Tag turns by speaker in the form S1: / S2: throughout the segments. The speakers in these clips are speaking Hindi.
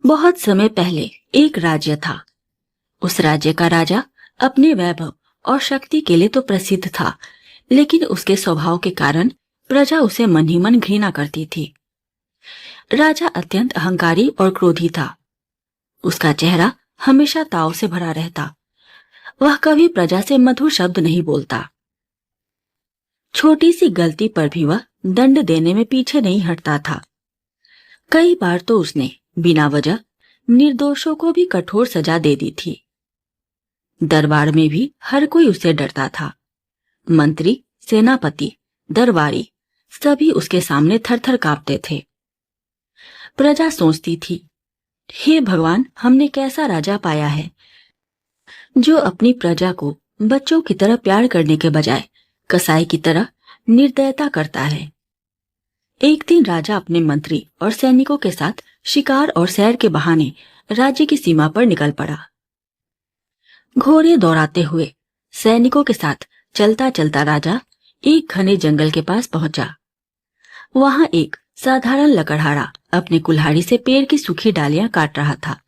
S1: बहुत समय पहले एक राज्य था। उस राज्य का राजा अपने वैभव और शक्ति के लिए तो प्रसिद्ध था, लेकिन उसके स्वभाव के कारण प्रजा उसे मन ही मन घृणा करती थी। राजा अत्यंत अहंकारी और क्रोधी था। उसका चेहरा हमेशा ताव से भरा रहता। वह कभी प्रजा से मधुर शब्द नहीं बोलता। छोटी सी गलती पर भी वह दंड देने में पीछे नहीं हटता था। कई बार तो उसने बिना वजह निर्दोषों को भी कठोर सजा दे दी थी। दरबार में भी हर कोई उससे डरता था। मंत्री, सेनापति, दरबारी सभी उसके सामने थर-थर कांपते थे। प्रजा सोचती थी, हे भगवान, हमने कैसा राजा पाया है जो अपनी प्रजा को बच्चों की तरह प्यार करने के बजाय कसाई की तरह निर्दयता करता है। एक दिन राजा अपने मंत्री और सैनिकों के साथ शिकार और सैर के बहाने राज्य की सीमा पर निकल पड़ा। घोड़े दौड़ाते हुए सैनिकों के साथ चलता चलता राजा एक घने जंगल के पास पहुंचा। वहां एक साधारण लकड़हारा अपने कुल्हाड़ी से पेड़ की सूखी डालियां काट रहा था।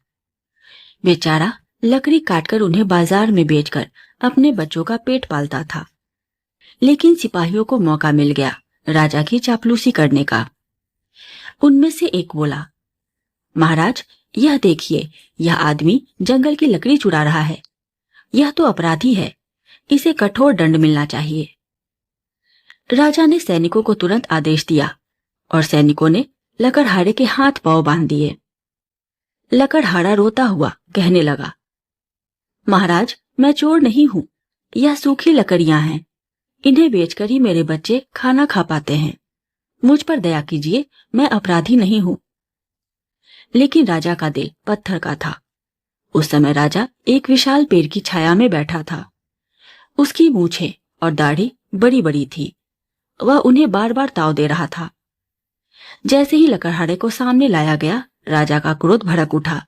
S1: बेचारा लकड़ी काटकर उन्हें बाजार में बेचकर अपने बच्चों का पेट पालता था। लेकिन सिपाहियों को मौका मिल गया राजा की चापलूसी करने का। उनमें से एक बोला, महाराज, यह देखिए, यह आदमी जंगल की लकड़ी चुरा रहा है। यह तो अपराधी है, इसे कठोर दंड मिलना चाहिए। राजा ने सैनिकों को तुरंत आदेश दिया और सैनिकों ने लकड़हारे के हाथ पांव बांध दिए। लकड़हारा रोता हुआ कहने लगा, महाराज, मैं चोर नहीं हूं, यह सूखी लकड़ियां हैं। इन्हें बेचकर ही मेरे बच्चे खाना खा पाते हैं। मुझ पर दया कीजिए, मैं अपराधी नहीं हूं। लेकिन राजा का दिल पत्थर का था। उस समय राजा एक विशाल पेड़ की छाया में बैठा था। उसकी मूछें और दाढ़ी बड़ी बड़ी थी। वह उन्हें बार बार ताव दे रहा था। जैसे ही लकड़हारे को सामने लाया गया, राजा का क्रोध भड़क उठा।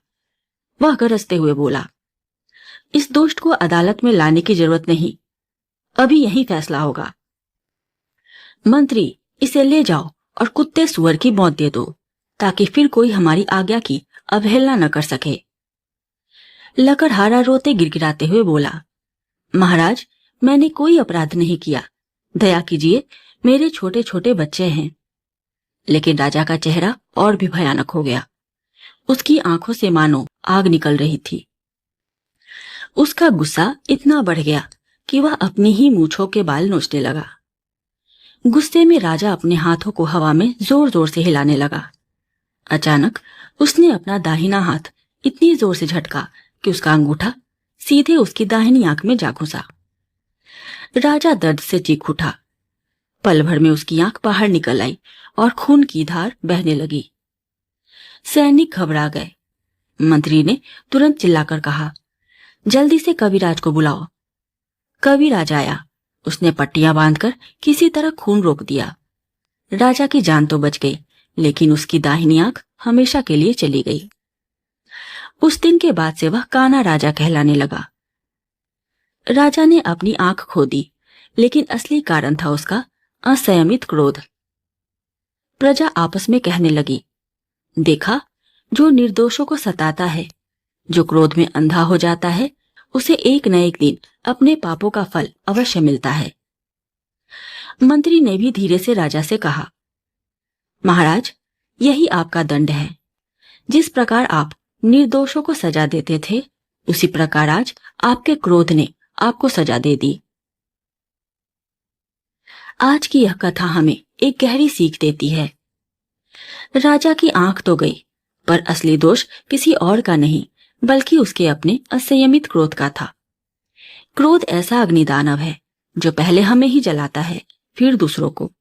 S1: वह गरजते हुए बोला, इस दुष्ट को अदालत में लाने की जरूरत नहीं, अभी यही फैसला होगा। मंत्री, इसे ले जाओ और कुत्ते सुअर की मौत दे दो, ताकि फिर कोई हमारी आज्ञा की अवहेलना न कर सके। लकड़हारा रोते गिड़गिड़ाते हुए बोला, महाराज, मैंने कोई अपराध नहीं किया, दया कीजिए, मेरे छोटे छोटे बच्चे हैं। लेकिन राजा का चेहरा और भी भयानक हो गया। उसकी आंखों से मानो आग निकल रही थी। उसका गुस्सा इतना बढ़ गया कि वह अपनी ही मूंछों के बाल नोचने लगा। गुस्से में राजा अपने हाथों को हवा में जोर जोर से हिलाने लगा। अचानक उसने अपना दाहिना हाथ इतनी जोर से झटका कि उसका अंगूठा सीधे उसकी दाहिनी आंख में जा घुसा। राजा दर्द से चीख उठा। पल भर में उसकी आंख बाहर निकल आई और खून की धार बहने लगी। सैनिक घबरा गए। मंत्री ने तुरंत चिल्लाकर कहा, जल्दी से कविराज को बुलाओ। कविराज आया। उसने पट्टियां बांधकर किसी तरह खून रोक दिया। राजा की जान तो बच गई, लेकिन उसकी दाहिनी आंख हमेशा के लिए चली गई। उस दिन के बाद से वह काना राजा कहलाने लगा। राजा ने अपनी आंख खो दी, लेकिन असली कारण था उसका असंयमित क्रोध। प्रजा आपस में कहने लगी, देखा, जो निर्दोषों को सताता है, जो क्रोध में अंधा हो जाता है, उसे एक न एक दिन अपने पापों का फल अवश्य मिलता है। मंत्री ने भी धीरे से राजा से कहा, महाराज, यही आपका दंड है। जिस प्रकार आप निर्दोषों को सजा देते थे, उसी प्रकार आज आपके क्रोध ने आपको सजा दे दी। आज की यह कथा हमें एक गहरी सीख देती है। राजा की आंख तो गई, पर असली दोष किसी और का नहीं, बल्कि उसके अपने असंयमित क्रोध का था। क्रोध ऐसा अग्निदानव है जो पहले हमें ही जलाता है, फिर दूसरों को।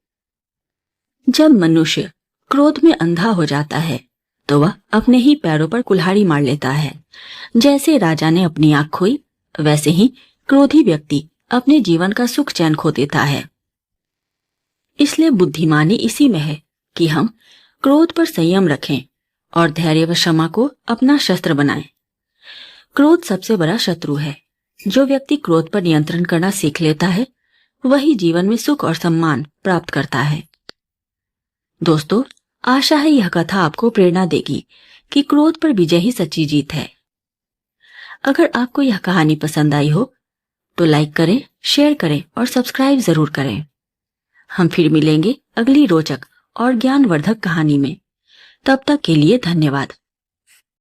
S1: जब मनुष्य क्रोध में अंधा हो जाता है, तो वह अपने ही पैरों पर कुल्हाड़ी मार लेता है। जैसे राजा ने अपनी आंख खोई, वैसे ही क्रोधी व्यक्ति अपने जीवन का सुख चैन खो देता है। इसलिए बुद्धिमानी इसी में है कि हम क्रोध पर संयम रखें और धैर्य व क्षमा को अपना शस्त्र बनाएं। क्रोध सबसे बड़ा शत्रु है। जो व्यक्ति क्रोध पर नियंत्रण करना सीख लेता है, वही जीवन में सुख और सम्मान प्राप्त करता है। दोस्तों, आशा है यह कथा आपको प्रेरणा देगी कि क्रोध पर विजय ही सच्ची जीत है। अगर आपको यह कहानी पसंद आई हो तो लाइक करें, शेयर करें और सब्सक्राइब जरूर करें। हम फिर मिलेंगे अगली रोचक और ज्ञानवर्धक कहानी में। तब तक के लिए धन्यवाद।